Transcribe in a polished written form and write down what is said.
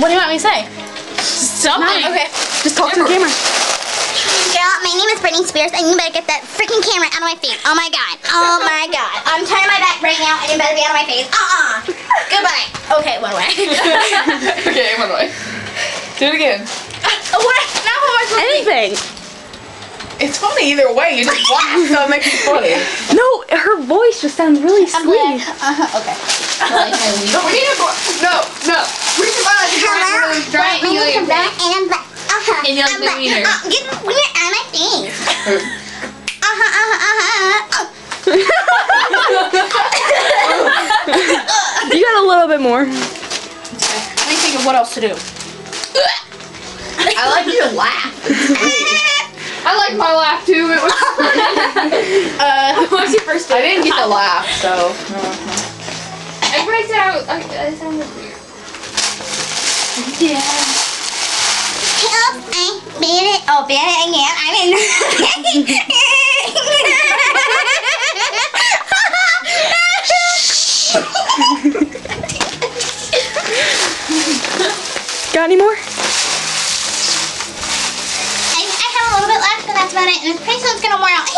What do you want me to say? Something. Okay. Just talk to the camera. Girl, my name is Britney Spears, and you better get that freaking camera out of my face. Oh my god. Oh my god. I'm turning my back right now, and you better be out of my face. Goodbye. Okay, one way. Okay, one way. Do it again. What? Now how am I supposed to Anything. It's funny either way. You just laugh, so it makes it funny. No, her voice just sounds really sweet. Okay. No, we need a no. We can Hello? giant My name is Black, and I'm black. And you like the wiener. Get the wiener out of my face. You got a little bit more. Let me think of what else to do. I like you to laugh. I like my laugh too. It was. What's your first I didn't get the laugh, so. Everybody said I sounded weird. Yeah. Help, I made it. Oh, made it again. I'm in. Got any more? I have a little bit left, but that's about it. And it's pretty soon it's gonna wear out.